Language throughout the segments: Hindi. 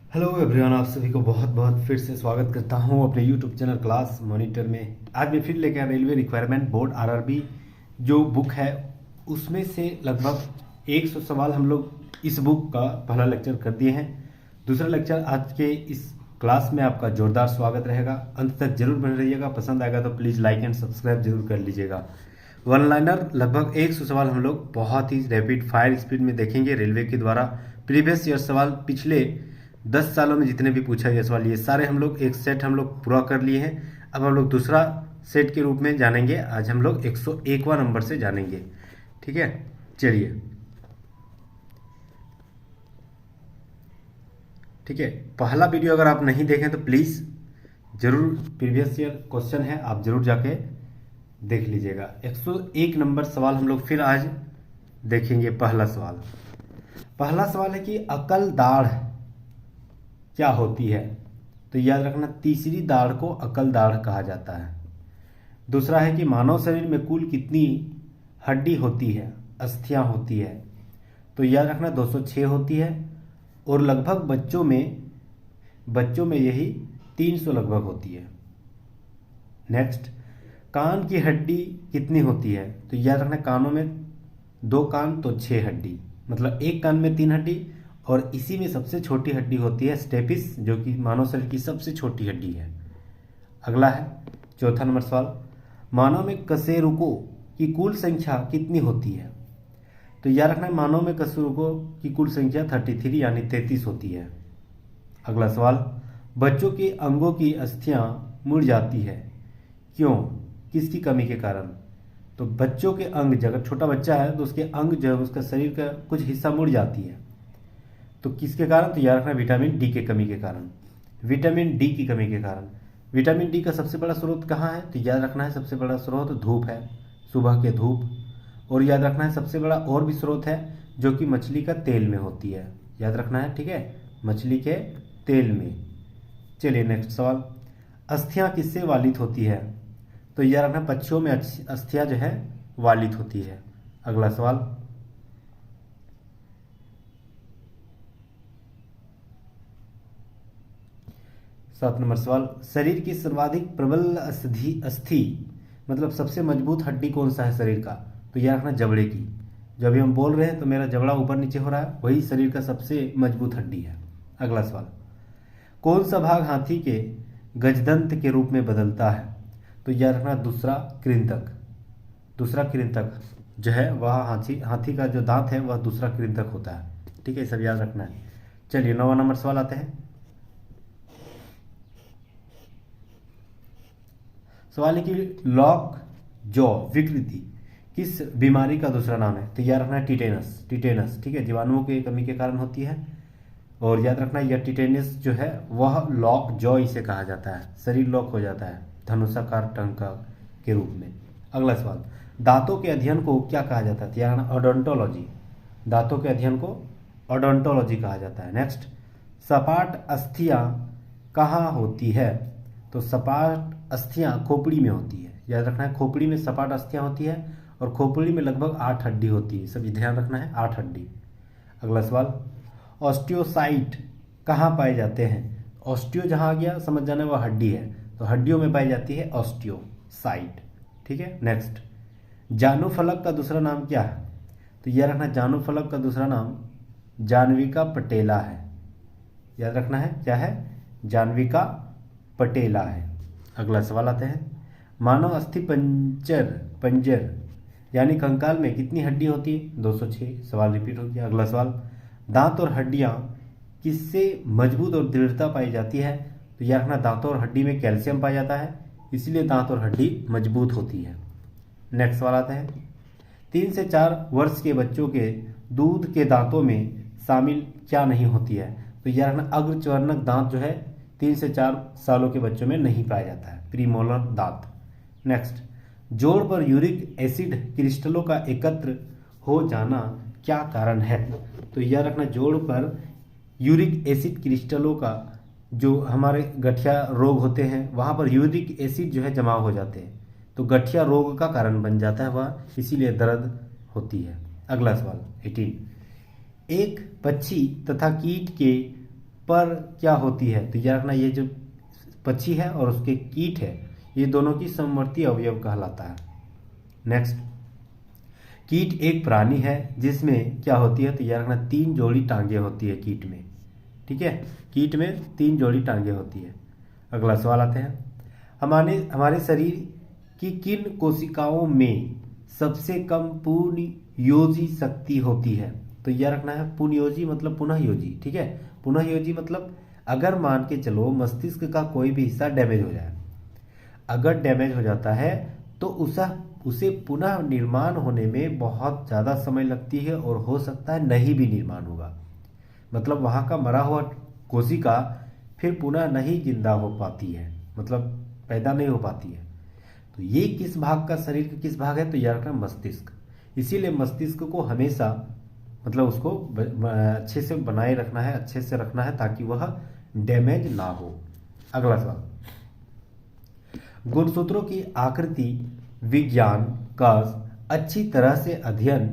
हेलो एवरीवन, आप सभी को बहुत बहुत फिर से स्वागत करता हूं अपने यूट्यूब चैनल क्लास मॉनिटर में। आज मैं फिर लेकर आया रेलवे रिक्वायरमेंट बोर्ड आरआरबी जो बुक है, उसमें से लगभग 100 सवाल हम लोग इस बुक का पहला लेक्चर कर दिए हैं। दूसरा लेक्चर आज के इस क्लास में आपका जोरदार स्वागत रहेगा। अंत तक जरूर बने रहिएगा। पसंद आएगा तो प्लीज़ लाइक एंड सब्सक्राइब जरूर कर लीजिएगा। वन लाइनर लगभग 100 सवाल हम लोग बहुत ही रैपिड फायर स्पीड में देखेंगे रेलवे के द्वारा। प्रीवियस ईयर सवाल पिछले 10 सालों में जितने भी पूछा गया सवाल, ये सारे हम लोग एक सेट हम लोग पूरा कर लिए हैं। अब हम लोग दूसरा सेट के रूप में जानेंगे। आज हम लोग 101वां नंबर से जानेंगे। ठीक है, चलिए। ठीक है, पहला वीडियो अगर आप नहीं देखें तो प्लीज़ ज़रूर, प्रीवियस ईयर क्वेश्चन है, आप ज़रूर जाके देख लीजिएगा। 101 नंबर सवाल हम लोग फिर आज देखेंगे। पहला सवाल है कि अकल दाढ़ क्या होती है? तो याद रखना, तीसरी दाढ़ को अकल दाढ़ कहा जाता है। दूसरा है कि मानव शरीर में कुल कितनी हड्डी होती है, अस्थियां होती है? तो याद रखना 206 होती है, और लगभग बच्चों में यही 300 लगभग होती है। नेक्स्ट, कान की हड्डी कितनी होती है? तो याद रखना, कानों में 2 कान तो 6 हड्डी, मतलब एक कान में 3 हड्डी, और इसी में सबसे छोटी हड्डी होती है स्टेपिस, जो कि मानव शरीर की सबसे छोटी हड्डी है। अगला है चौथा नंबर सवाल, मानव में कशेरुकों की कुल संख्या कितनी होती है? तो याद रखना, मानव में कशेरुकों की कुल संख्या 33 यानी 33 होती है। अगला सवाल, बच्चों के अंगों की अस्थियां मुड़ जाती है, क्यों, किसकी कमी के कारण? तो बच्चों के अंग, जब छोटा बच्चा है तो उसके अंग जो है, उसका शरीर का कुछ हिस्सा मुड़ जाती है, तो किसके कारण? तो याद रखना, विटामिन डी के कमी के कारण। विटामिन डी की कमी के कारण। विटामिन डी का सबसे बड़ा स्रोत कहाँ है? तो याद रखना है, सबसे बड़ा स्रोत धूप है, सुबह के धूप। और याद रखना है, सबसे बड़ा और भी स्रोत है जो कि मछली का तेल में होती है। याद रखना है, ठीक है, मछली के तेल में। चलिए नेक्स्ट सवाल, अस्थियां किससे वालित होती है? तो याद रखना, पक्षियों में अस्थियां जो है वालित होती है। अगला सवाल, 7 नंबर सवाल, शरीर की सर्वाधिक प्रबल अस्थि मतलब सबसे मजबूत हड्डी कौन सा है शरीर का? तो यह रखना, जबड़े की। जो अभी हम बोल रहे हैं तो मेरा जबड़ा ऊपर नीचे हो रहा है, वही शरीर का सबसे मजबूत हड्डी है। अगला सवाल, कौन सा भाग हाथी के गजदंत के रूप में बदलता है? तो यह रखना, दूसरा कृंतक जो है वह हाथी का जो दांत है वह दूसरा कृंतक होता है। ठीक है, सब याद रखना है। चलिए 9वां नंबर सवाल आते हैं। सवाल है कि लॉक जॉ विकृति किस बीमारी का दूसरा नाम है? तो याद रखना है, टिटेनस। ठीक है, जीवाणुओं की कमी के कारण होती है। और याद रखना, यह टिटेनस जो है वह लॉक जॉ इसे कहा जाता है। शरीर लॉक हो जाता है धनुषाकार टंका के रूप में। अगला सवाल, दांतों के अध्ययन को क्या कहा जाता है? तो याद रखना, ओडोंटोलॉजी। दांतों के अध्ययन को ओडोंटोलॉजी कहा जाता है। नेक्स्ट, सपाट अस्थियां कहाँ होती है? तो सपाट अस्थियां खोपड़ी में होती है। याद रखना है, खोपड़ी में सपाट अस्थियां होती है, और खोपड़ी में लगभग 8 हड्डी होती है। सभी ध्यान रखना है, 8 हड्डी। अगला सवाल, ऑस्टियोसाइट कहाँ पाए जाते हैं? ऑस्टियो जहाँ आ गया समझ जाना वह हड्डी है, तो हड्डियों में पाई जाती है ऑस्टियोसाइट। ठीक है। नेक्स्ट, जानुफलक का दूसरा नाम क्या है? तो यह रखना, जानुफलक का दूसरा नाम जाह्नविका पटेला है। याद रखना है, क्या है? जाह्नविका पटेला है। अगला सवाल आते हैं, मानव अस्थि पंजर यानी कंकाल में कितनी हड्डी होती है? 206। सवाल रिपीट हो गया। अगला सवाल, दांत और हड्डियां किससे मजबूत और दृढ़ता पाई जाती है? तो यह रखना, दांतों और हड्डी में कैल्शियम पाया जाता है, इसलिए दांत और हड्डी मजबूत होती है। नेक्स्ट सवाल आता है, 3 से 4 वर्ष के बच्चों के दूध के दांतों में शामिल क्या नहीं होती है? तो यह रखना, अग्रचर्वणक दांत जो है 3 से 4 सालों के बच्चों में नहीं पाया जाता है, प्रीमोलर दांत। नेक्स्ट, जोड़ पर यूरिक एसिड क्रिस्टलों का एकत्र हो जाना क्या कारण है? तो यह रखना, जोड़ पर यूरिक एसिड क्रिस्टलों का, जो हमारे गठिया रोग होते हैं वहाँ पर यूरिक एसिड जो है जमा हो जाते हैं, तो गठिया रोग का कारण बन जाता है वह, इसीलिए दर्द होती है। अगला सवाल 18, एक पक्षी तथा कीट के पर क्या होती है, तो याद रखना ये जो पक्षी है और उसके कीट है, ये दोनों की समवर्ती अवयव कहलाता है। नेक्स्ट, कीट एक प्राणी है जिसमें क्या होती है, तो याद रखना 3 जोड़ी टांगे होती है कीट में। ठीक है, कीट में 3 जोड़ी टांगे होती है। अगला सवाल आते हैं, हमारे शरीर की किन कोशिकाओं में सबसे कम पुनर्योजी शक्ति होती है, तो यह रखना है पुनर्योजी मतलब पुनः योजी। ठीक है, पुनः योजी मतलब अगर मान के चलो मस्तिष्क का कोई भी हिस्सा डैमेज हो जाए, अगर डैमेज हो जाता है तो उसे पुनः निर्माण होने में बहुत ज़्यादा समय लगती है और हो सकता है नहीं भी निर्माण होगा। मतलब वहाँ का मरा हुआ कोशिका फिर पुनः नहीं जिंदा हो पाती है, मतलब पैदा नहीं हो पाती है। तो ये किस भाग का, शरीर का किस भाग है, तो यह रखना मस्तिष्क। इसीलिए मस्तिष्क को हमेशा मतलब उसको अच्छे से बनाए रखना है, अच्छे से रखना है ताकि वह डैमेज ना हो। अगला सवाल, गुणसूत्रों की आकृति विज्ञान का अच्छी तरह से अध्ययन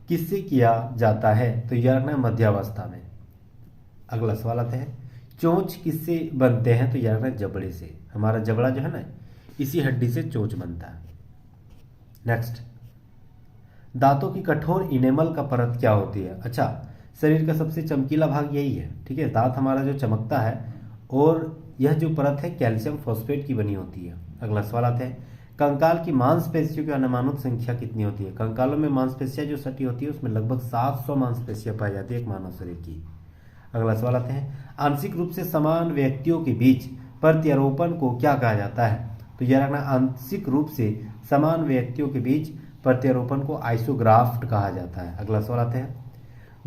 किससे किया जाता है, तो यह रखना है मध्यावस्था में। अगला सवाल आता है, चोंच किससे बनते हैं, तो यह रखना है जबड़े से। हमारा जबड़ा जो है ना, इसी हड्डी से चोंच बनता है। नेक्स्ट, दांतों की कठोर इनेमल का परत क्या होती है। अच्छा, शरीर का सबसे चमकीला भाग यही है। ठीक है, दांत हमारा जो चमकता है और यह जो परत है कैल्शियम फॉस्फेट की बनी होती है। अगला सवाल आता है, कंकाल की मांसपेशियों की अनुमानित संख्या कितनी होती है। कंकालों में मांसपेशियां जो सटी होती है उसमें लगभग 700 मांसपेशियां पाई जाती है एक मानव शरीर की। अगला सवाल आते हैं, आंशिक रूप से समान व्यक्तियों के बीच प्रत्यारोपण को क्या कहा जाता है, तो यह रखना आंशिक रूप से समान व्यक्तियों के बीच प्रत्यारोपण को आइसोग्राफ्ट कहा जाता है। अगला सवाल आते हैं,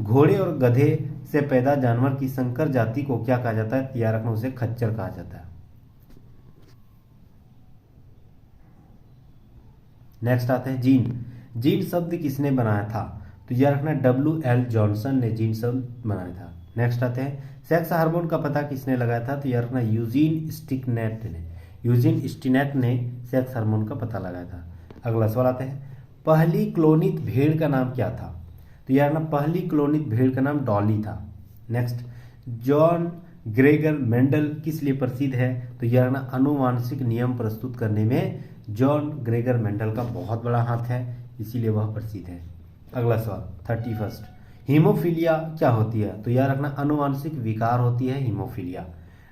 घोड़े और गधे से पैदा जानवर की संकर जाति को क्या कहा जाता है, यह रखना उसे खच्चर कहा जाता है। नेक्स्ट आते हैं, जीन शब्द किसने बनाया था, तो यह रखना W.L. जॉनसन ने जीन शब्द बनाया था। नेक्स्ट आते हैं, सेक्स हार्मोन का पता किसने लगाया था, तो यह रखना यूजीन स्टिनेट ने सेक्स हार्मोन का पता लगाया था। अगला सवाल आते हैं, पहली क्लोनित भेड़ का नाम क्या था, तो यह रखना पहली क्लोनित भेड़ का नाम डॉली था। नेक्स्ट, जॉन ग्रेगर मेंडल किस लिए प्रसिद्ध है, तो यह रखना आनुवांशिक नियम प्रस्तुत करने में जॉन ग्रेगर मेंडल का बहुत बड़ा हाथ है, इसीलिए वह प्रसिद्ध है। अगला सवाल 31, हीमोफीलिया क्या होती है, तो यह रखना आनुवांशिक विकार होती है हीमोफीलिया।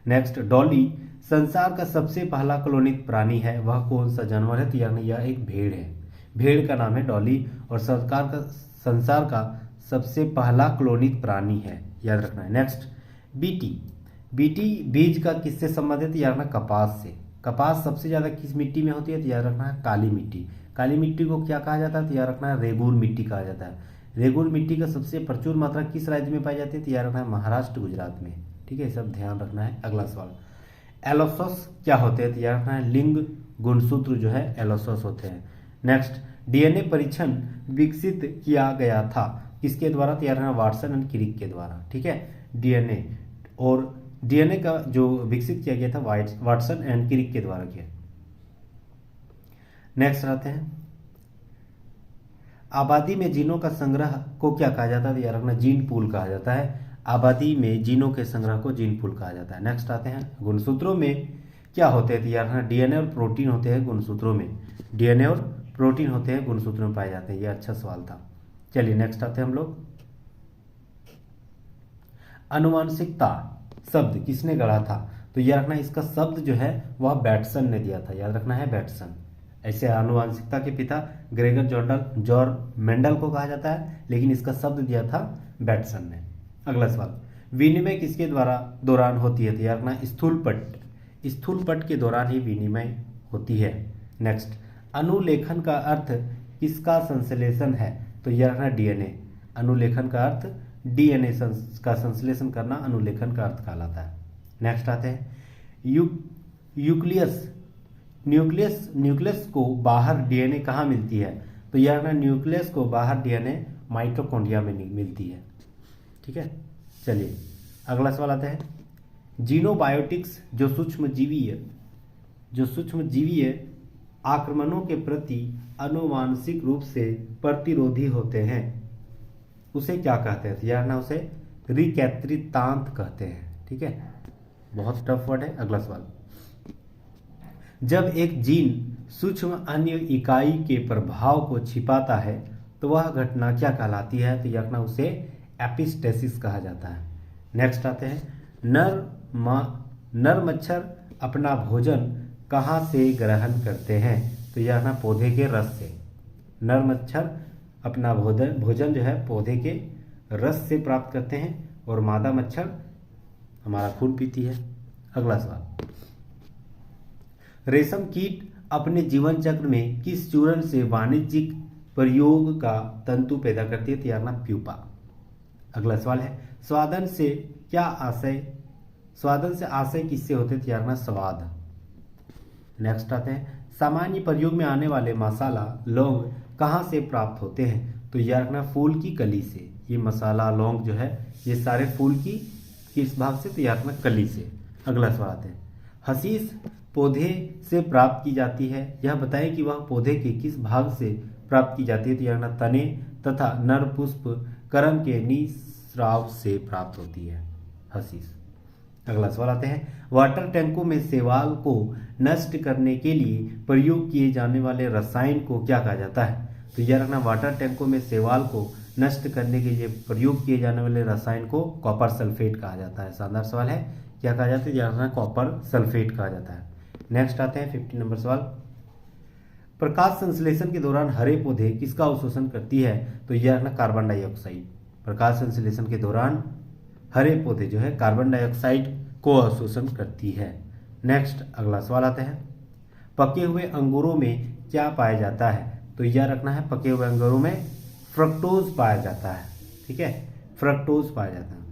नेक्स्ट, डॉली संसार का सबसे पहला क्लोनित प्राणी है, वह कौन सा जानवर है, तो यह एक भेड़ है। भेड़ का नाम है डॉली और संसार का सबसे पहला क्लोनित प्राणी है, याद रखना है। नेक्स्ट, बीटी बीज का किससे संबंधित, याद रखना कपास से। कपास सबसे ज्यादा किस मिट्टी में होती है, तो याद रखना है काली मिट्टी। काली मिट्टी को क्या कहा जाता है, तो याद रखना है रेगूर मिट्टी कहा जाता है। रेगूर मिट्टी का सबसे प्रचुर मात्रा किस राज्य में पाई जाती है, तो याद रखना है महाराष्ट्र गुजरात में। ठीक है, सब ध्यान रखना है। अगला सवाल, एलोसस क्या होते हैं, तो याद रखना है लिंग गुणसूत्र जो है एलोसस होते हैं। नेक्स्ट, डीएनए परीक्षण विकसित किया गया था किसके द्वारा, तो याद रखना वाटसन एंड क्रिक के द्वारा। ठीक है, डीएनए का जो विकसित किया गया था वाटसन एंड क्रिक के द्वारा किया। नेक्स्ट आते हैं, आबादी में जीनों का संग्रह को क्या कहा जाता है, तो याद रखना जीन पूल कहा जाता है। आबादी में जीनों के संग्रह को जीन पूल कहा जाता है। नेक्स्ट आते हैं, गुणसूत्रों में क्या होते हैं, तो याद रखना डीएनए और प्रोटीन होते हैं गुणसूत्रों में। डीएनए और प्रोटीन होते हैं गुणसूत्रों में पाए जाते हैं। यह अच्छा सवाल था। चलिए नेक्स्ट आते हैं हम लोग, अनुवांशिकता शब्द किसने गढ़ा था, तो याद रखना इसका शब्द जो है वह बैटसन ने दिया था। याद रखना है बैटसन। ऐसे आनुवांशिकता के पिता ग्रेगर जॉर्ज मेंडल को कहा जाता है, लेकिन इसका शब्द दिया था बैटसन ने। अगला सवाल, विनिमय किसके दौरान होती है, तो याद रखना स्थूल पट के दौरान ही विनिमय होती है। नेक्स्ट, अनुलेखन का अर्थ किसका संश्लेषण है, तो यह रखना डीएनए। अनुलेखन का अर्थ डीएनए का संश्लेषण करना अनुलेखन का अर्थ कहलाता है। नेक्स्ट आते हैं, न्यूक्लियस को बाहर डीएनए कहाँ मिलती है, तो यह रखना न्यूक्लियस को बाहर डीएनए माइटोकॉन्ड्रिया में मिलती है। ठीक है, चलिए अगला सवाल आता है, जीनोबायोटिक्स जो सूक्ष्म जीवीय आक्रमणों के प्रति आनुवांशिक रूप से प्रतिरोधी होते हैं, उसे क्या कहते हैं, तो यार ना उसे रिकैत्रितांत कहते हैं। ठीक है, बहुत टफ वर्ड है। अगला सवाल, जब एक जीन सूक्ष्म अन्य इकाई के प्रभाव को छिपाता है तो वह घटना क्या कहलाती है? तो यह घटना उसे एपिस्टेसिस कहा जाता है। नेक्स्ट आते हैं, नर मच्छर अपना भोजन कहाँ से ग्रहण करते हैं? तो यह ना पौधे के रस से। नर मच्छर अपना भोजन जो है पौधे के रस से प्राप्त करते हैं और मादा मच्छर हमारा खून पीती है। अगला सवाल, रेशम कीट अपने जीवन चक्र में किस चूर्ण से वाणिज्यिक प्रयोग का तंतु पैदा करती है? तो यार ना प्यूपा। अगला सवाल है, स्वादन से आशय किससे होते? तो यार ना स्वाद। नेक्स्ट आते हैं, सामान्य प्रयोग में आने वाले मसाला लौंग कहाँ से प्राप्त होते हैं? तो यार ना फूल की कली से। ये मसाला लौंग जो है ये सारे फूल की किस भाग से? तो यार ना कली से। अगला सवाल आते हैं, हशीश पौधे से प्राप्त की जाती है, यह बताएं कि वह पौधे के किस भाग से प्राप्त की जाती है? तो यार ना तने तथा नर पुष्प करम के निस्राव से प्राप्त होती है हशीश। अगला सवाल आते हैं, वाटर टैंकों में शैवाल को नष्ट करने के लिए प्रयोग किए जाने वाले रसायन को क्या कहा जाता है? तो यह रखना, वाटर टैंकों में शैवाल को नष्ट करने के लिए प्रयोग किए जाने वाले रसायन को कॉपर सल्फेट कहा जाता है। शानदार सवाल है, क्या कहा जाता है? यह रखना कॉपर सल्फेट कहा जाता है। नेक्स्ट आते हैं 50 नंबर सवाल, प्रकाश संश्लेषण के दौरान हरे पौधे किसका अवशोषण करती है? तो यह रखना कार्बन डाइऑक्साइड। प्रकाश संश्लेषण के दौरान हरे पौधे जो है कार्बन डाइऑक्साइड को अवशोषण करती है। नेक्स्ट अगला सवाल आता है, पके हुए अंगूरों में क्या पाया जाता है? तो यह रखना है, पके हुए अंगूरों में फ्रक्टोज पाया जाता है। ठीक है, फ्रक्टोज पाया जाता है।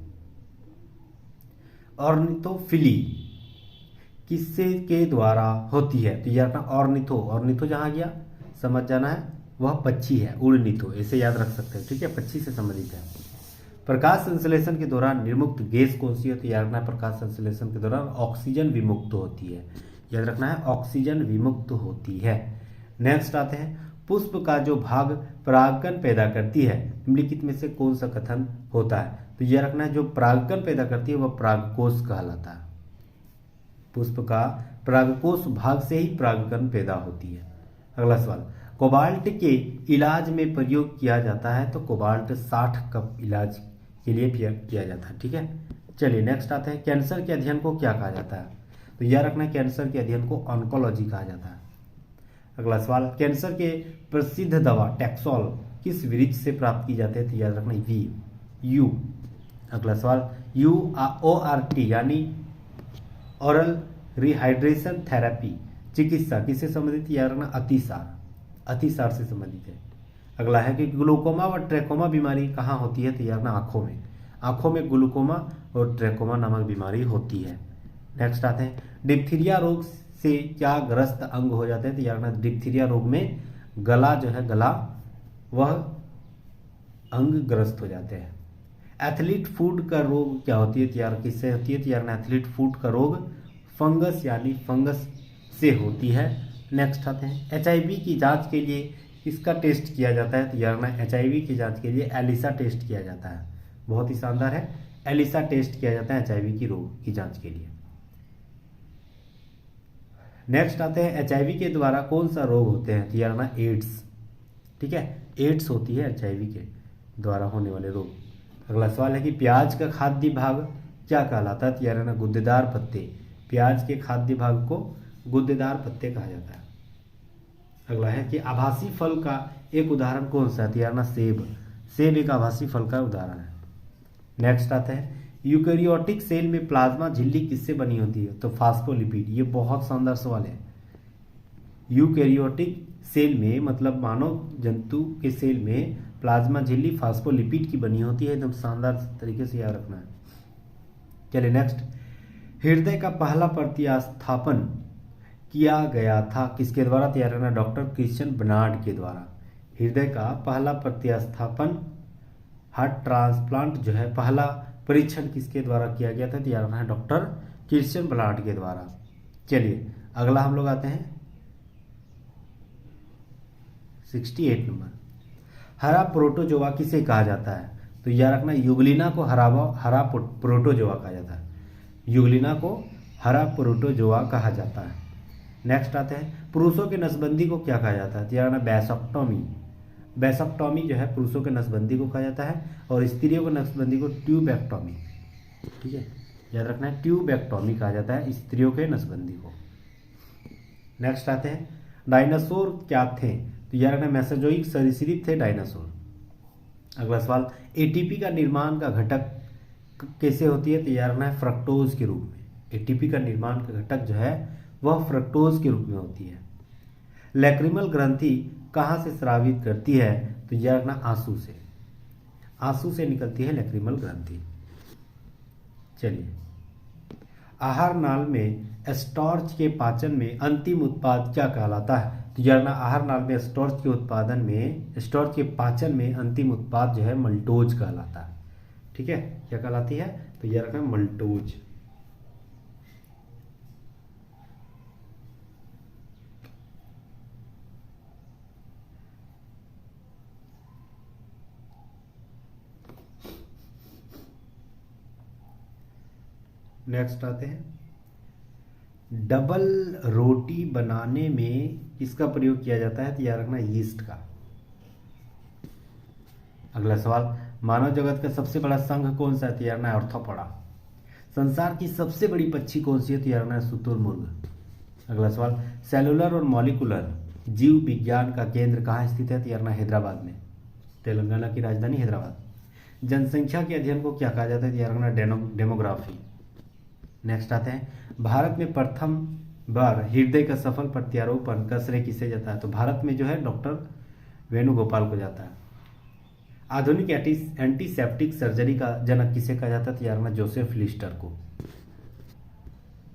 ऑर्निथोफिली किससे के द्वारा होती है? तो यह रखना ऑर्निथो जहां गया समझ जाना है, वह पक्षी है, उड़निथो, ऐसे याद रख सकते हैं। ठीक है, पक्षी से संबंधित है। प्रकाश संश्लेषण के दौरान निर्मुक्त गैस कौन सी होती है? याद रखना है, प्रकाश संश्लेषण के दौरान ऑक्सीजन विमुक्त होती है। याद रखना है, ऑक्सीजन विमुक्त होती है। नेक्स्ट आते हैं, पुष्प का जो भाग परागकण पैदा करती है निम्नलिखित में से कौन सा कथन होता है? तो यह रखना है, जो परागकण पैदा करती है वह परागकोश कहलाता है। पुष्प का परागकोश भाग से ही परागकण पैदा होती है। अगला सवाल, कोबाल्ट के इलाज में प्रयोग किया जाता है? तो कोबाल्ट 60 कप इलाज के लिए किया जाता है। ठीक है, चलिए नेक्स्ट आते हैं, कैंसर के अध्ययन को क्या कहा जाता है? तो यह रखना है, कैंसर के अध्ययन को ऑन्कोलॉजी कहा जाता है। अगला सवाल, कैंसर के प्रसिद्ध दवा टैक्सोल किस वृक्ष से प्राप्त की जाती है? तो याद रखना यू। अगला सवाल, ORT यानी ओरल रिहाइड्रेशन थेरेपी चिकित्सा किससे संबंधित? याद रखना अतिसार से संबंधित है। अगला है कि ग्लूकोमा व ट्रैकोमा बीमारी कहाँ होती है? तो याद रखना आंखों में ग्लूकोमा और ट्रैकोमा नामक बीमारी होती है। नेक्स्ट आते हैं, डिप्थीरिया रोग से क्या ग्रस्त अंग हो जाते हैं? तो याद रखना, डिप्थीरिया रोग में गला वह अंग ग्रस्त हो जाते हैं। एथलीट फूड का रोग क्या होती है? यार किससे होती है? तो यार एथलीट फूड का रोग फंगस से होती है। नेक्स्ट आते हैं, HIV की जांच के लिए किसका टेस्ट किया जाता है? तो यार HIV की जांच के लिए एलिसा टेस्ट किया जाता है। बहुत ही शानदार है, एलिसा टेस्ट किया जाता है HIV की रोग की जांच के लिए। नेक्स्ट आते हैं, HIV के द्वारा कौन सा रोग होते हैं? तो यार एड्स। ठीक है, एड्स होती है HIV के द्वारा होने वाले रोग। अगला सवाल है कि प्याज का खाद्य भाग क्या कहलाता है? तो यार गुद्देदार पत्ते। प्याज के खाद्य भाग को गुद्देदार पत्ते कहा जाता है। अगला है कि आभासी फल का एक उदाहरण कौन सा है? तो यार सेब एक आभासी फल का उदाहरण है। नेक्स्ट आता है, यूकैरियोटिक सेल में प्लाज्मा झिल्ली किससे बनी होती है? तो फास्फोलिपिड। ये बहुत शानदार सवाल है। यूकैरियोटिक सेल में मतलब मानव जंतु के सेल में प्लाज्मा झिल्ली फास्फोलिपिड की बनी होती है। एकदम शानदार तरीके से याद रखना है। चलिए नेक्स्ट, हृदय का पहला प्रतिस्थापन किया गया था किसके द्वारा? तैयार करना, डॉक्टर क्रिश्चियन बर्नार्ड के द्वारा। हृदय का पहला प्रतिस्थापन, हार्ट ट्रांसप्लांट जो है पहला परीक्षण किसके द्वारा किया गया था? तैयार करना है, डॉक्टर क्रिश्चियन बर्नार्ड के द्वारा। चलिए अगला हम लोग आते हैं 68 नंबर, हरा प्रोटोजोआ किसे कहा जाता है? तो याद रखना, युगलिना को हरा प्रोटोजोआ कहा जाता है। युगलिना को हरा प्रोटोजोआ कहा जाता है। नेक्स्ट आते हैं, पुरुषों के नसबंदी को क्या कहा जाता है? तो यार ना बैसेक्टोमी। बैसेक्टोमी जो है पुरुषों के नसबंदी को कहा जाता है और स्त्रियों के नसबंदी को ट्यूबेक्टोमी। ठीक है, याद रखना है, ट्यूबेक्टोमी कहा जाता है स्त्रियों के नसबंदी को। नेक्स्ट आते हैं, डायनासोर क्या थे? तो यार ना मेसोजोइक सरीसृप थे डायनासोर। अगला सवाल, एटीपी का निर्माण का घटक कैसे होती है? तो यार ना फ्रक्टोज के रूप में। एटीपी का निर्माण का घटक जो है वह फ्रक्टोज के रूप में होती है। लैक्रिमल ग्रंथि कहाँ से स्रावित करती है? तो यार ना आंसू से। आंसू से निकलती है लैक्रिमल ग्रंथि। चलिए, आहार नाल में स्टार्च के पाचन में अंतिम उत्पाद क्या कहलाता है? तो यार ना आहार नाल में स्टार्च के उत्पादन में, स्टार्च के पाचन में अंतिम उत्पाद जो है मल्टोज कहलाता है। ठीक है, क्या कहलाती है? तो यार रखना मल्टोज। नेक्स्ट आते हैं, डबल रोटी बनाने में किसका प्रयोग किया जाता है? तो याद रखना यीस्ट का। अगला सवाल, मानव जगत का सबसे बड़ा संघ कौन सा है? तो याद रखना ऑर्थोपोडा। संसार की सबसे बड़ी पक्षी कौन सी है? तो याद रखना शुतुरमुर्ग। अगला सवाल, सेलुलर और मॉलिकुलर जीव विज्ञान का केंद्र कहाँ स्थित है? तो याद रखना हैदराबाद में, तेलंगाना की राजधानी हैदराबाद। जनसंख्या के अध्ययन को क्या कहा जाता है? तो याद रखना डेमोग्राफी। नेक्स्ट आते हैं, भारत में प्रथम बार हृदय का सफल प्रत्यारोपण का श्रेय किसे जाता है? तो भारत में जो है डॉक्टर वेणुगोपाल को जाता है। आधुनिक एंटीसेप्टिक सर्जरी का जनक किसे कहा जाता है? तो यार जोसेफ लिस्टर को।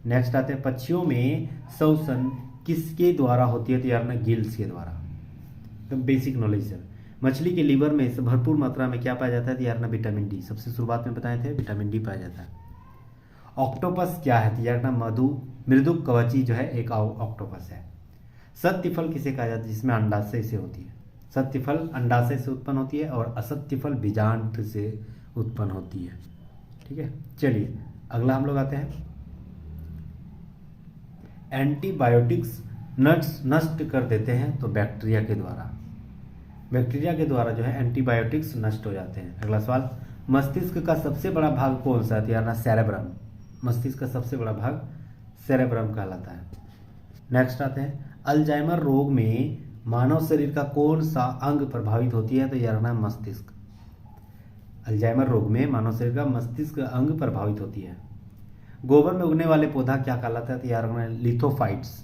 नेक्स्ट आते हैं, पक्षियों में श्वसन किसके द्वारा होती है? तो यार गिल्स के द्वारा। तो बेसिक नॉलेज है। मछली के लीवर में भरपूर मात्रा में क्या पाया जाता है? तो यार विटामिन डी। सबसे शुरुआत में बताए थे, विटामिन डी पाया जाता है। ऑक्टोपस क्या है? तो यार मृदु कवची जो है एक ऑक्टोपस है। सत्य फल किसे कहा जाता है? जिसमें अंडाशय से होती है। सत्य फल अंडाशय से उत्पन्न होती है और असत्य फल बीजांड से उत्पन्न होती है। ठीक है, चलिए अगला हम लोग आते हैं, एंटीबायोटिक्स नष्ट कर देते हैं तो बैक्टीरिया के द्वारा। बैक्टीरिया के द्वारा जो है एंटीबायोटिक्स नष्ट हो जाते हैं। अगला सवाल, मस्तिष्क का सबसे बड़ा भाग कौन सा है? तो यार सेरेब्रम। मस्तिष्क का सबसे बड़ा भाग सेरेब्रम कहलाता है। नेक्स्ट आते हैं, अल्जाइमर रोग में मानव शरीर का कौन सा अंग प्रभावित होती है? तो यार मस्तिष्क। अल्जाइमर रोग में मानव शरीर का मस्तिष्क अंग प्रभावित होती है। गोबर में उगने वाले पौधा क्या कहलाता है? तो यार लिथोफाइट्स।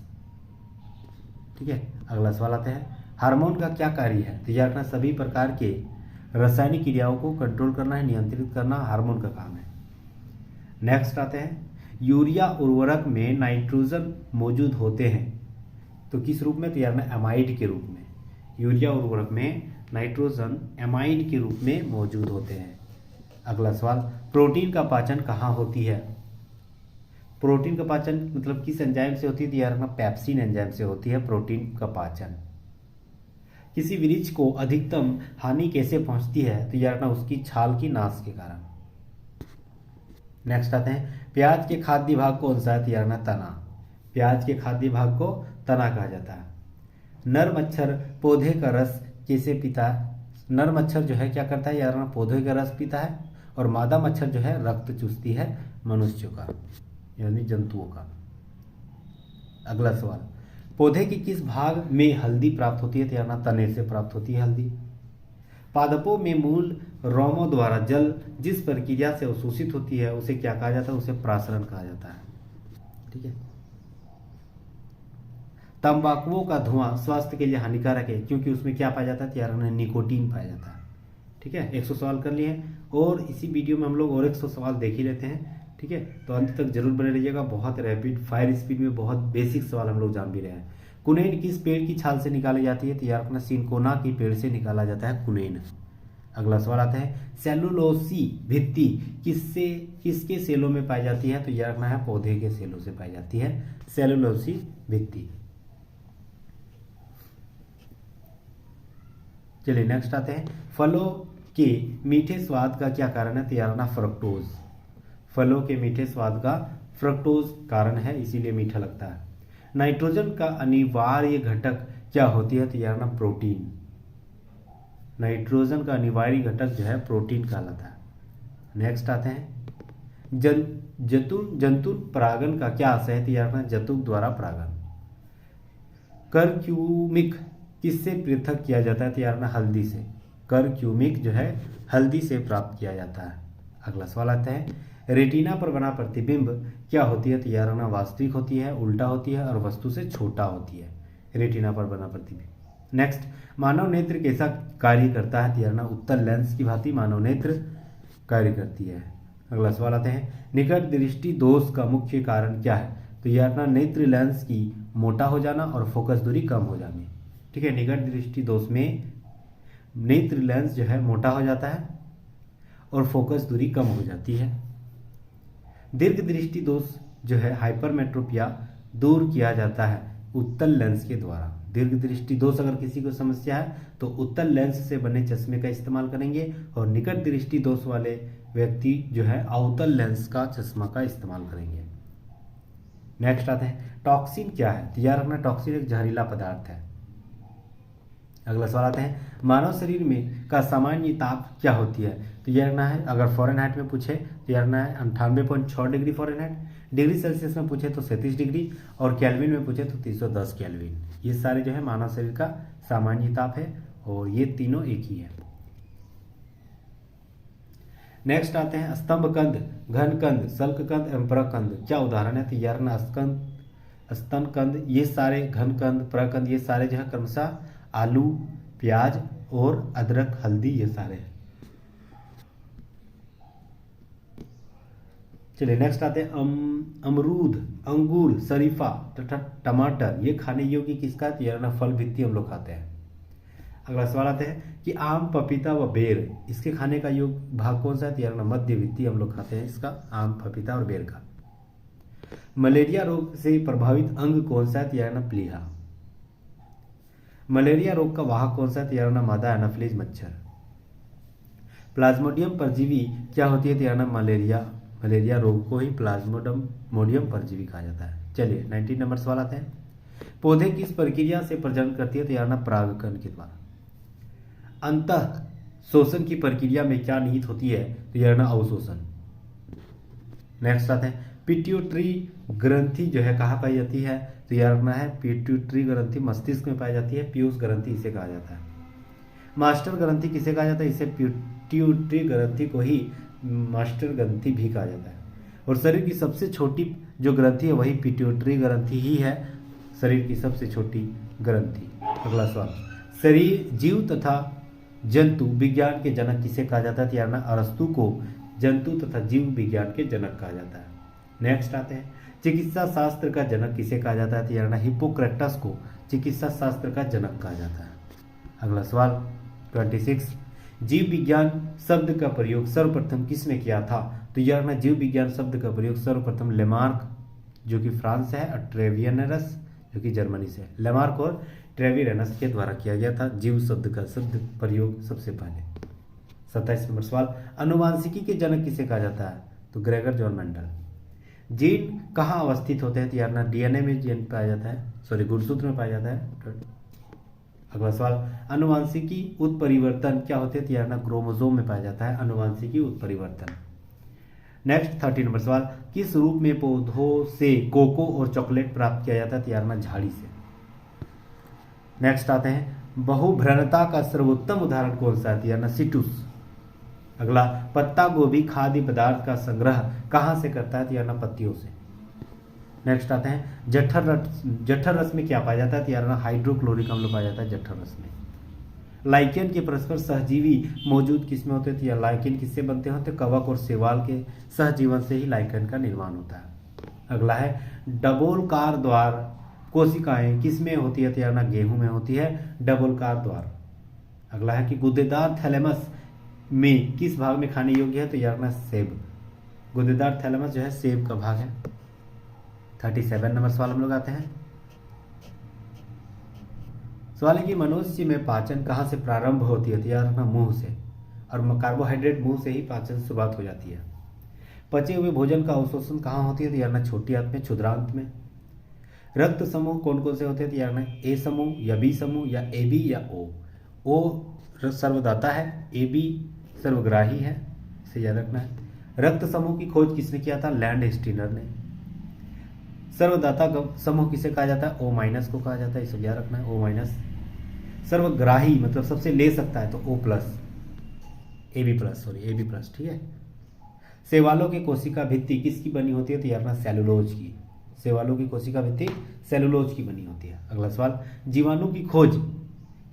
ठीक है, अगला सवाल आते हैं, हार्मोन का क्या कार्य है? तो यार सभी प्रकार के रासायनिक क्रियाओं को कंट्रोल करना है, नियंत्रित करना हार्मोन का काम है। नेक्स्ट आते हैं, यूरिया उर्वरक में नाइट्रोजन मौजूद होते हैं तो किस रूप में? तो यार एमाइड के रूप में। यूरिया उर्वरक में नाइट्रोजन एमाइड के रूप में मौजूद होते हैं। अगला सवाल, प्रोटीन का पाचन कहाँ होती है? प्रोटीन का पाचन मतलब किस एंजाइम से होती है? तो यार पेप्सिन एंजाइम से होती है प्रोटीन का पाचन। किसी वृक्ष को अधिकतम हानि कैसे पहुंचती है? तो यार उसकी छाल की नाश के कारण। नेक्स्ट आते हैं, प्याज के खाद्य भाग कौन सा है? तो यार तना। प्याज के खाद्य भाग को तना कहा जाता है। नर मच्छर पौधे का रस कैसे पीता है? नर मच्छर जो है क्या करता है? यार पौधे का रस पीता है और मादा मच्छर जो है रक्त चूसती है मनुष्यों का, यानी जंतुओं का। अगला सवाल, पौधे के किस भाग में हल्दी प्राप्त होती है? तो यार तने से प्राप्त होती है हल्दी। पादपों में मूल रोमों द्वारा जल जिस प्रक्रिया से अवशोषित होती है उसे क्या कहा जाता है? उसे प्रासरण कहा जाता है। ठीक है, तंबाकुओं का धुआं स्वास्थ्य के लिए हानिकारक है क्योंकि उसमें क्या पाया जाता है? तो यार निकोटीन पाया जाता है। ठीक है, 100 सवाल कर लिए और इसी वीडियो में हम लोग और 100 सवाल देख ही लेते हैं। ठीक है, तो अंत तक जरूर बने रहिएगा। बहुत रैपिड फायर स्पीड में बहुत बेसिक सवाल हम लोग जान भी रहे हैं। कुनैन किस पेड़ की छाल से निकाली जाती है? तो यार अपना सिनकोना की पेड़ से निकाला जाता है कुनैन। अगला सवाल आता है, सेलुलोसी भित्ति किसके सेलों में पाई जाती है? तो यार रखना है पौधे के सेलों से पाई जाती है सेलुलोसी भित्ति। चलिए नेक्स्ट आते हैं, फलों के मीठे स्वाद का क्या कारण है? तो यार ना फ्रक्टोज। फलों के मीठे स्वाद का फ्रक्टोज कारण है, इसीलिए मीठा लगता है। नाइट्रोजन का अनिवार्य घटक क्या होती है, तो यार ना प्रोटीन। नाइट्रोजन का अनिवार्य घटक जो है प्रोटीन कहलाता है। नेक्स्ट आते हैं जंतु परागन का क्या आशय है, तो यार ना जंतु द्वारा परागन। करक्यूमिक किससे पृथक किया जाता है, तो यार ना हल्दी से। करक्यूमिक जो है हल्दी से प्राप्त किया जाता है। अगला सवाल आता है रेटिना पर बना प्रतिबिंब क्या होती है, तो यार ना वास्तविक होती है, उल्टा होती है और वस्तु से छोटा होती है। रेटिना पर बना प्रतिबिंब। नेक्स्ट, मानव नेत्र कैसा कार्य करता है, तो यार ना उत्तल लेंस की भांति मानव नेत्र कार्य करती है। अगला सवाल आते हैं निकट दृष्टि दोष का मुख्य कारण क्या है, तो यार ना नेत्र लेंस की मोटा हो जाना और फोकस दूरी कम हो जानी। ठीक है, निकट दृष्टि दोष में नेत्र लेंस जो है मोटा हो जाता है और फोकस दूरी कम हो जाती है। दीर्घ दृष्टि दोष जो है हाइपरमेट्रोपिया दूर किया जाता है उत्तल लेंस के द्वारा। दीर्घ दृष्टि दोष अगर किसी को समस्या है तो उत्तल लेंस से बने चश्मे का इस्तेमाल करेंगे, और निकट दृष्टि दोष वाले व्यक्ति जो है अवतल लेंस का चश्मा का इस्तेमाल करेंगे। नेक्स्ट आते हैं टॉक्सिन क्या है, तो याद रखना टॉक्सिन एक जहरीला पदार्थ है। अगला सवाल आते हैं मानव शरीर में का सामान्य ताप क्या होती है, तो यह रखना है अगर फॉरेनहाइट में पूछे तो यह रखना है 98.6 डिग्री फॉरेनहाइट, डिग्री सेल्सियस में पूछे तो 37 डिग्री, और केल्विन में पूछे तो 310 केल्विन। ये सारे जो है मानव शरीर का सामान्य ताप है और ये तीनों एक ही है। नेक्स्ट आते हैं स्तंभकंद, घनकंद, शल्ककंद एवं प्रकंद क्या उदाहरण है, तो यह रखना स्तनकंद, ये सारे घनकंद, प्रकंद, ये सारे जो है क्रमशः आलू, प्याज और अदरक, हल्दी, ये सारे हैं। चलिए नेक्स्ट आते हैं अमरूद, अंगूर, शरीफा तथा टमाटर ये खाने योग्य किसका, तो फल भित्ति हम लोग खाते हैं। अगला सवाल आते हैं कि आम, पपीता व बेर इसके खाने का योग्य भाग कौन सा है, तो मध्य भित्ति हम लोग खाते हैं इसका, आम, पपीता और बेर का। मलेरिया रोग से प्रभावित अंग कौन सा है, तो प्लीहा। मलेरिया रोग का वाहक कौन सा है, तो मादा एनाफिलीज मच्छर। प्लाज्मोडियम परजीवी क्या होती है, तो मलेरिया रोग को ही प्लाज्मोडियम परजीवी कहा जाता है। चलिए 19 नंबर सवाल आते हैं पौधे किस प्रक्रिया से प्रजनन करती है, तो परागकण के द्वारा। अंतः शोषण की प्रक्रिया में क्या निहित होती है, तो अवशोषण। नेक्स्ट आते हैं पिट्यूटरी ग्रंथि जो है कहाँ पाई जाती है, तो यह रखना है पिट्यूटरी ग्रंथि मस्तिष्क में पाई जाती है, पीयूष ग्रंथि इसे कहा जाता है। मास्टर ग्रंथि किसे कहा जाता है, इसे पिट्यूटरी ग्रंथि को ही मास्टर ग्रंथि भी कहा जाता है। और शरीर की सबसे छोटी जो ग्रंथि है वही पिट्यूटरी ग्रंथि ही है, शरीर की सबसे छोटी ग्रंथि। अगला सवाल शरीर, जीव तथा जंतु विज्ञान के जनक किसे कहा जाता है, तो अरस्तु को जंतु तथा जीव विज्ञान के जनक कहा जाता है। नेक्स्ट आते हैं चिकित्सा शास्त्र का जनक किसे कहा जाता है, तो हिप्पोक्रेटस को चिकित्सा शास्त्र का जनक कहा जाता है। अगला सवाल 26 जीव विज्ञान शब्द का प्रयोग सर्वप्रथम किसने किया था, तो जीव विज्ञान शब्द का प्रयोग सर्वप्रथम लेमार्क जो कि फ्रांस से है और ट्रेवियनरस जो कि जर्मनी से है। लेमार्क और ट्रेवियनरस के द्वारा किया गया था जीव शब्द का प्रयोग सबसे पहले। 27 नंबर सवाल अनुवांशिकी के जनक किसे कहा जाता है, तो ग्रेगर जॉन मेंडल। जीन कहाँ अवस्थित होते हैं, तो डीएनए में जीन पाया जाता है, गुणसूत्र में पाया जाता है। अगला सवाल अनुवांशिकी उत्परिवर्तन क्या होते हैं, तो क्रोमोसोम में पाया जाता है अनुवांशिकी उत्परिवर्तन। नेक्स्ट 30 नंबर सवाल किस रूप में पौधों से कोको और चॉकलेट प्राप्त किया जाता है, तो झाड़ी से। नेक्स्ट आते हैं बहुभ्रणता का सर्वोत्तम उदाहरण कौन सा है, तो सिटुस। अगला पत्ता गोभी खाद्य पदार्थ का संग्रह कहाँ से करता है, तो पत्तियों से। नेक्स्ट आते हैं जठर रस में क्या पाया जाता है, तो हाइड्रोक्लोरिक अम्ल पाया जाता है जठर रस में। लाइकेन के परस्पर सहजीवी मौजूद किसमें होते हैं, तो लाइकेन किससे बनते हैं, तो कवक और शैवाल के सहजीवन से ही लाइकेन का निर्माण होता है। अगला है डबोलकार द्वार कोशिकाएं किसमें होती है, तो गेहूं में होती है डबोलकार द्वार। अगला है कि गुदेदार थैलेमस में किस भाग में खाने योग्य है, तो सेब। गुदेदार थैलेमस जो है सेब का भाग है। 37 नंबर सवाल हम लोग आते हैं। सवाल है कि मनुष्य में पाचन कहाँ से प्रारंभ होती है, तो मुंह से, और कार्बोहाइड्रेट मुंह से ही पाचन शुरुआत हो जाती है। पचे हुए भोजन का अवशोषण कहाँ होती है? तो यार ना छोटी आंत में, क्षुद्रांत में। रक्त समूह कौन कौन से होते हैं? तो यार ना ए समूह या बी समूह या ए बी या ओ। ओ सर्वदाता है, ए बी सर्वग्राही है, इसे याद रखना है। रक्त समूह की खोज किसने किया था? लैंड स्टीनर ने। सर्वदाता समूह किसे कहा जाता है? ओ माइनस को कहा जाता है, इसे याद रखना है, ओ माइनस। सर्वग्राही मतलब सबसे ले सकता है तो O plus, A B plus, sorry A B plus, ठीक है। शैवालों की कोशिका भित्ति किसकी बनी होती है? तो यार ना सेलुलोज की। शैवालों की कोशिका भित्ति सेलुलोज की बनी होती है। अगला सवाल, जीवाणु की खोज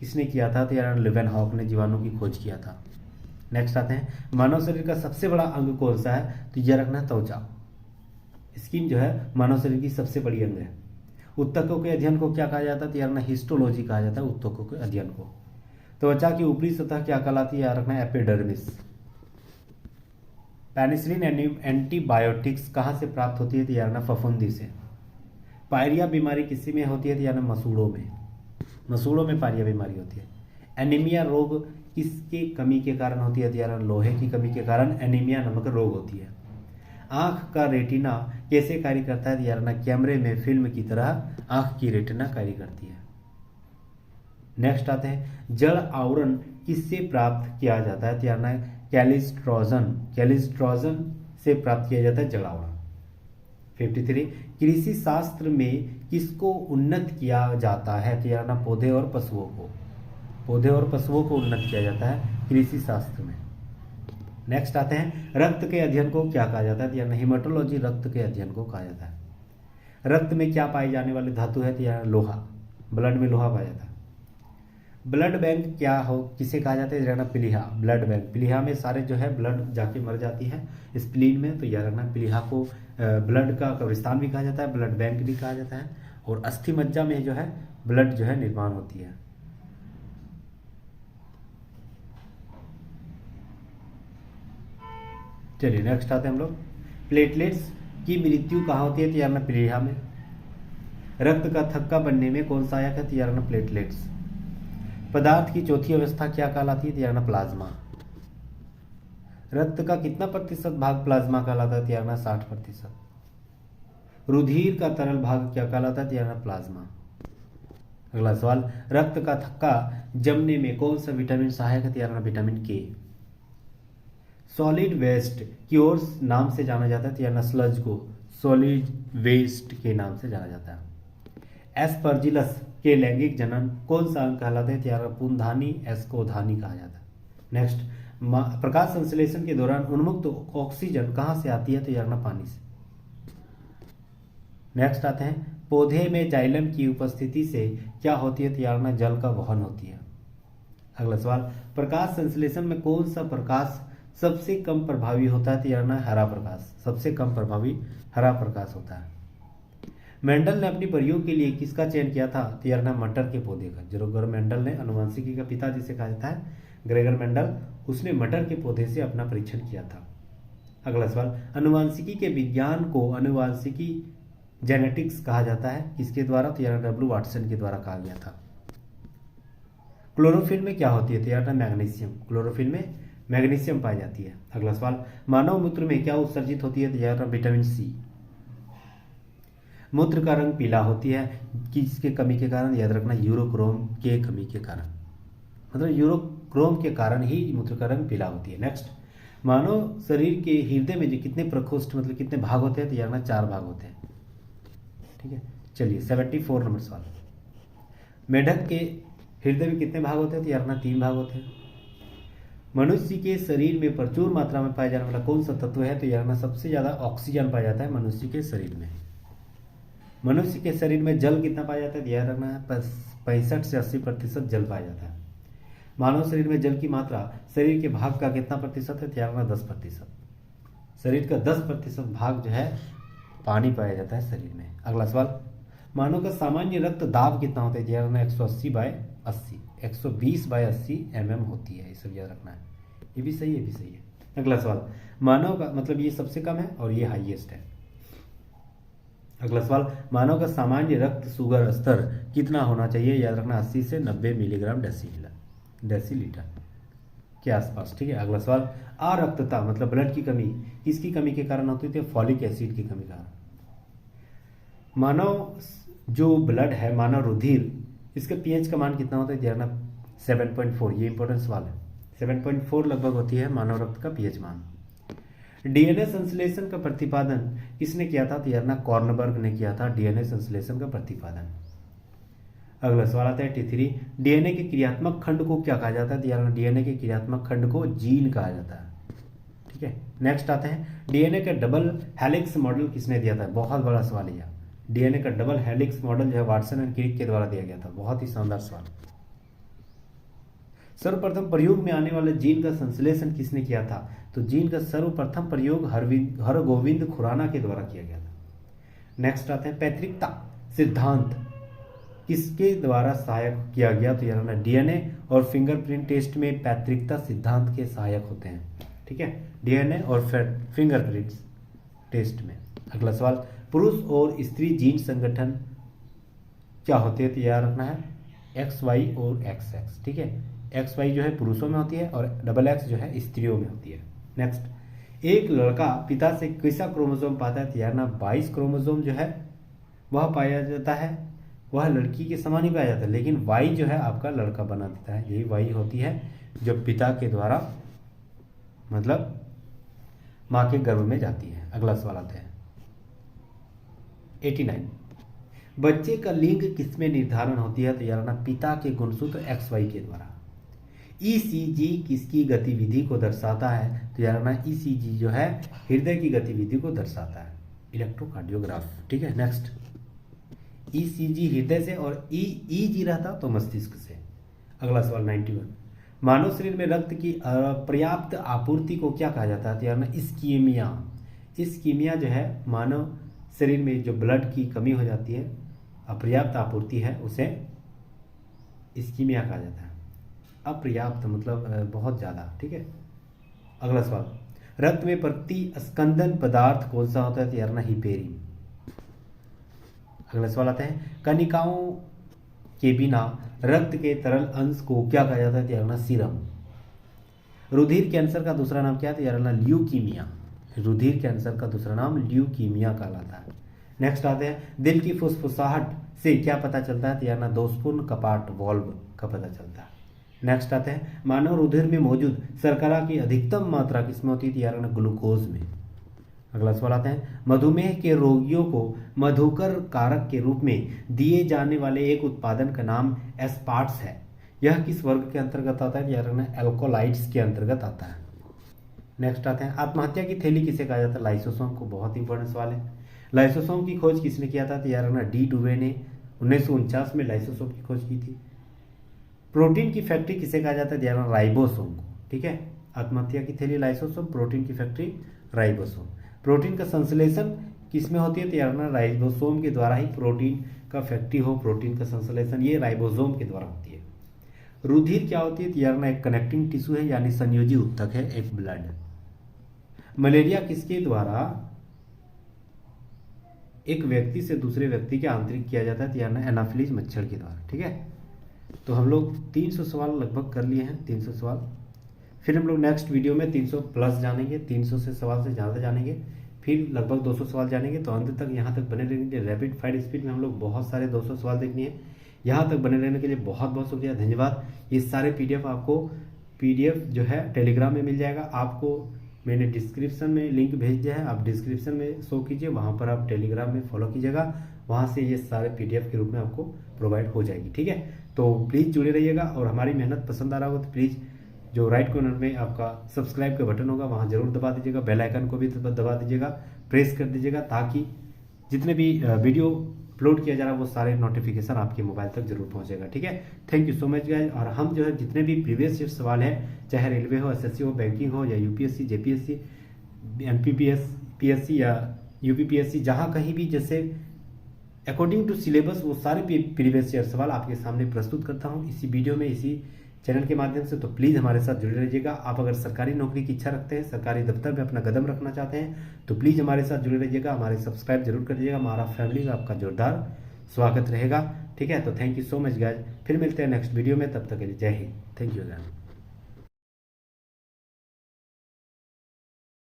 किसने किया था? तो यार लेवेनहॉक ने जीवाणु की खोज किया था। नेक्स्ट आते हैं, मानव शरीर का सबसे बड़ा अंग कौन सा है? तो यह रखना है त्वचा। स्किन जो है मानव शरीर की सबसे बड़ी अंग है। उत्तकों के अध्ययन को क्या कहा जाता है? तो यार ना हिस्टोलॉजी कहा जाता है उत्तकों के अध्ययन को। त्वचा की ऊपरी सतह क्या कहलाती है? याद रखना है एपिडर्मिस। पेनिसिलिन एंटीबायोटिक्स कहाँ से प्राप्त होती है? तो यार ना फफूंदी से। पायरिया बीमारी किसी में होती है? तो यार ना मसूड़ों में। मसूड़ों में पायरिया बीमारी होती है। एनीमिया रोग किसके कमी के कारण होती है? तो यार लोहे की कमी के कारण एनीमिया नामक रोग होती है। आंख का रेटिना कैसे कार्य करता है? तो यार ना कैमरे में फिल्म की तरह आंख की रेटिना कार्य करती है। नेक्स्ट आते हैं, जड़ आवरण किससे प्राप्त किया जाता है? तो यार ना कैलिस्ट्रोजन से प्राप्त किया जाता है जड़ आवरण। 53, कृषि शास्त्र में किसको उन्नत किया जाता है? तो यार ना पौधे और पशुओं को। पौधे और पशुओं को उन्नत किया जाता है कृषि शास्त्र में। नेक्स्ट आते हैं, रक्त के अध्ययन को क्या कहा जाता है? तो यार हेमाटोलॉजी रक्त के अध्ययन को कहा जाता है। रक्त में क्या पाई जाने वाली धातु है? तो यार लोहा। ब्लड में लोहा पाया जाता है। ब्लड बैंक क्या हो, किसे कहा जाता है? यार प्लीहा। ब्लड बैंक, प्लीहा में सारे जो है ब्लड जाके मर जाती है स्प्लीन में, तो यार ना प्लीहा को ब्लड का कब्रिस्तान भी कहा जाता है, ब्लड बैंक भी कहा जाता है। और अस्थि मज्जा में जो है ब्लड जो है निर्माण होती है। चलिए नेक्स्ट आते हैं हम लोग, प्लेटलेट्स की मृत्यु कहाँ होती है? तो यार ना प्लीहा में। रक्त का थक्का बनने में कौन सा आयक है? तो यार ना प्लेटलेट्स। पदार्थ की चौथी अवस्था क्या कहलाती है? तो यार ना प्लाज्मा। रक्त का कितना प्रतिशत भाग प्लाज्मा कहलाता है? तो यार ना 60%। रुधिर का तरल भाग क्या कहलाता है? तो यार ना प्लाज्मा। अगला सवाल, रक्त का थक्का जमने में कौन सा विटामिन सहायक है? तो यार ना विटामिन के। सॉलिड वेस्ट की ओर नाम से जाना जाता है? तो यार ना स्लज को सॉलिड वेस्ट के नाम से जाना जाता है। एस्परजिलस के लैंगिक जनन कौन सा अंग कहलाते हैं? तो यार पुंधानी एस्कोधानी कहा जाता है। नेक्स्ट, प्रकाश संश्लेषण के दौरान उन्मुक्त ऑक्सीजन कहाँ से आती है? तो यार ना पानी से। नेक्स्ट आते हैं, पौधे में जाइलम की उपस्थिति से क्या होती है? तो यार ना जल का वहन होती है। अगला सवाल, प्रकाश संश्लेषण में कौन सा प्रकाश सबसे कम प्रभावी होता है? तो यार ना हरा प्रकाश। सबसे कम प्रभावी हरा प्रकाश होता है। मेंडल ने अपनी प्रयोग के लिए किसका चयन किया था? तो यार ना मटर के पौधे का। ग्रेगर मेंडल ने, अनुवांशिकी का पिता जिसे कहा जाता है ग्रेगर मेंडल, उसने मटर के पौधे से अपना परीक्षण किया था। अगला सवाल, अनुवांशिकी के विज्ञान को अनुवांशिकी जेनेटिक्स कहा जाता है, किसके द्वारा? तो यार डब्ल्यू वाटसन के द्वारा कहा गया था। क्लोरोफिल में क्या होती है? तो यार ना मैग्नीशियम। क्लोरोफिल में मैग्नीशियम पाई जाती है। अगला सवाल, मानव मूत्र में क्या उत्सर्जित होती है? तो यार ना विटामिन सी। मूत्र का रंग पीला होती है किसके कमी के कारण? याद रखना यूरोक्रोम के कमी के कारण, मतलब यूरोक्रोम के कारण ही मूत्र का रंग पीला होती है। नेक्स्ट, मानव शरीर के हृदय में जो कितने प्रकोष्ठ मतलब कितने भाग होते हैं? तो यार ना 4 भाग होते हैं। ठीक है, चलिए 74 नंबर सवाल, मेढक के हृदय में कितने भाग होते हैं? तो यार ना 3 भाग होते हैं। मनुष्य के शरीर में प्रचुर मात्रा में पाया जाने वाला कौन सा तत्व है? तो यार ना सबसे ज्यादा ऑक्सीजन पाया जाता है मनुष्य के शरीर में। मनुष्य के शरीर में जल कितना पाया जाता है? ध्यान रखना है 65 से 80% जल पाया जाता है। मानव शरीर में जल की मात्रा शरीर के भाग का कितना प्रतिशत है? ध्यान रखना 10%। शरीर का 10% भाग जो है पानी पाया जाता है शरीर में। अगला सवाल, मानव का सामान्य रक्त दाब कितना होता है? ध्यान रखना 180/80, 120/80 mm होती है, ये सब याद रखना है। ये भी सही है, ये भी सही है। अगला सवाल, मानव का मतलब ये सबसे कम है और ये हाईएस्ट है। अगला सवाल, मानव का सामान्य रक्त शुगर स्तर कितना होना चाहिए? याद रखना 80 से 90 मिलीग्राम डेसीलीटर। के आसपास, ठीक है। अगला सवाल, अरक्तता मतलब ब्लड की कमी किसकी कमी के कारण होती है? फॉलिक एसिड की कमी के कारण। मानव जो ब्लड है, मानव रुधिर, इसका पीएच का मान कितना होता है? ध्यान 7.4, ये इंपॉर्टेंट सवाल है। 7.4 लगभग होती है मानव रक्त का पीएच मान। डीएनए संश्लेषण का प्रतिपादन किसने किया था? तो कॉर्नबर्ग ने किया था डीएनए संश्लेषण का प्रतिपादन। अगला सवाल आता है 83, डीएनए के क्रियात्मक खंड को क्या कहा जाता है? डीएनए के क्रियात्मक खंड को जीन कहा जाता है, ठीक है। नेक्स्ट आते हैं, डीएनए का डबल हेलिक्स मॉडल किसने दिया था? बहुत बड़ा सवाल है। डीएनए का डबल हेलिक्स मॉडल जो है वाटसन एंड क्रिक के द्वारा दिया गया था। बहुत ही शानदार सवाल। सर्वप्रथम प्रयोग में आने वाले जीन का संश्लेषण किसने किया था? तो जीन का सर्वप्रथम प्रयोग हरगोविंद खुराना के द्वारा किया गया था। नेक्स्ट आते हैं, पैतृकता सिद्धांत किसके द्वारा सहायक किया गया? तो डीएनए और फिंगरप्रिंट टेस्ट में पैतृकता सिद्धांत के सहायक होते हैं, ठीक है, डीएनए और फिंगरप्रिंट टेस्ट में। अगला सवाल, पुरुष और स्त्री जीन संगठन क्या होते हैं? तो याद रखना है XY और XX, ठीक है। XY जो है पुरुषों में होती है और XX जो है स्त्रियों में होती है। नेक्स्ट, एक लड़का पिता से कैसा क्रोमोसोम पाता है? तो यार 22 क्रोमोसोम जो है वह पाया जाता है, वह लड़की के समान ही पाया जाता है, लेकिन Y जो है आपका लड़का बना देता है। यही Y होती है जो पिता के द्वारा मतलब माँ के गर्भ में जाती है। अगला सवाल आता है 89, बच्चे का लिंग किसमें निर्धारण होती है? तो यार पिता के गुणसूत्र XY के द्वारा। ECG किसकी गतिविधि को दर्शाता है? तो यार ECG जो है हृदय की गतिविधि को दर्शाता है, इलेक्ट्रोकार्डियोग्राफ, ठीक है। नेक्स्ट, ECG हृदय से और EEG रहता तो मस्तिष्क से। अगला सवाल 91, मानव शरीर में रक्त की पर्याप्त आपूर्ति को क्या कहा जाता है? तो यार इस्कीमिया। इस्कीमिया जो है मानव शरीर में जो ब्लड की कमी हो जाती है, अपर्याप्त आपूर्ति है, उसे इस्कीमिया कहा जाता है। अपर्याप्त मतलब बहुत ज़्यादा, ठीक है। अगला सवाल, रक्त में प्रतिस्कंदन पदार्थ कौन सा होता है? तो यार हिपेरिन। अगला सवाल आता है, कनिकाओं के बिना रक्त के तरल अंश को क्या कहा जाता है? तो यार सीरम। रुधिर कैंसर का दूसरा नाम क्या है? तो यार ल्यूकीमिया। रुधिर कैंसर का दूसरा नाम ल्यूकीमिया कहलाता है। नेक्स्ट आते हैं, दिल की फुसफुसाहट से क्या पता चलता है? तो यार दोषपूर्ण कपाट वाल्व का पता चलता है। नेक्स्ट आते हैं, मानव रुधिर में मौजूद शर्करा की अधिकतम मात्रा किसमें होती है? यार ग्लूकोज में। अगला सवाल आता है, मधुमेह के रोगियों को मधुकर कारक के रूप में दिए जाने वाले एक उत्पादन का नाम एस्पार्ट्स है। यह किस वर्ग के अंतर्गत आता है? यार एल्कोलाइड्स के अंतर्गत आता है। नेक्स्ट आते हैं, आत्महत्या की थैली किसे कहा जाता है? लाइसोसोम को। बहुत इंपॉर्टेंट सवाल है। लाइसोसोम की खोज किसने किया था? तो यार डी डुवे ने 1949 में लाइसोसोम की खोज की थी। प्रोटीन की फैक्ट्री किसे कहा जाता है? यार राइबोसोम को, ठीक है। आत्महत्या की थैली लाइसोसोम, प्रोटीन की फैक्ट्री राइबोसोम। प्रोटीन का संश्लेषण किसमें होती है? तो यार राइबोसोम के द्वारा ही प्रोटीन का फैक्ट्री हो, प्रोटीन का संश्लेषण ये राइबोसोम के द्वारा होती है। रुधिर क्या होती है? तो यार एक कनेक्टिंग टिश्यू है, यानी संयोजी उत्तक है, एक ब्लड। मलेरिया किसके द्वारा एक व्यक्ति से दूसरे व्यक्ति के आंतरिक किया जाता है? तो यार एनाफिलीज मच्छर के द्वारा, ठीक है। तो हम लोग 300 सवाल लगभग कर लिए हैं, 300 सवाल। फिर हम लोग नेक्स्ट वीडियो में 300 प्लस जानेंगे, 300 से सवाल से ज़्यादा जानेंगे, फिर लगभग 200 सवाल जानेंगे। तो अंत तक यहाँ तक बने रहने के लिए रैपिड फायर स्पीड में हम लोग बहुत सारे 200 सवाल देखनी है। यहाँ तक बने रहने के लिए बहुत बहुत शुक्रिया, धन्यवाद। ये सारे PDF आपको PDF जो है टेलीग्राम में मिल जाएगा। आपको मैंने डिस्क्रिप्शन में लिंक भेज दिया है, आप डिस्क्रिप्शन में शो कीजिए, वहाँ पर आप टेलीग्राम में फॉलो कीजिएगा, वहाँ से ये सारे PDF के रूप में आपको प्रोवाइड हो जाएगी, ठीक है। तो प्लीज़ जुड़े रहिएगा और हमारी मेहनत पसंद आ रहा हो तो प्लीज़ जो राइट कॉर्नर में आपका सब्सक्राइब का बटन होगा वहाँ जरूर दबा दीजिएगा, बेल आइकन को भी दबा दीजिएगा, प्रेस कर दीजिएगा, ताकि जितने भी वीडियो अपलोड किया जा रहा है वो सारे नोटिफिकेशन आपके मोबाइल तक जरूर पहुंचेगा, ठीक है। Thank you so much guys. और हम जो है जितने भी प्रीवियस ईयर सवाल हैं, चाहे रेलवे हो, SSC हो, बैंकिंग हो, या UPSC, JPSC, MPPS, PSC या UPPSC, जहाँ कहीं भी जैसे अकॉर्डिंग टू सिलेबस वो सारे प्रीवियस ईयर सवाल आपके सामने प्रस्तुत करता हूँ इसी वीडियो में, इसी चैनल के माध्यम से। तो प्लीज़ हमारे साथ जुड़े रहिएगा। आप अगर सरकारी नौकरी की इच्छा रखते हैं, सरकारी दफ्तर में अपना कदम रखना चाहते हैं, तो प्लीज़ हमारे साथ जुड़े रहिएगा, हमारे सब्सक्राइब जरूर कर दीजिएगा। हमारा फैमिली में आपका जोरदार स्वागत रहेगा, ठीक है। तो thank you so much guys, फिर मिलते हैं नेक्स्ट वीडियो में, तब तक के लिए जय हिंद, थैंक यू गाइज।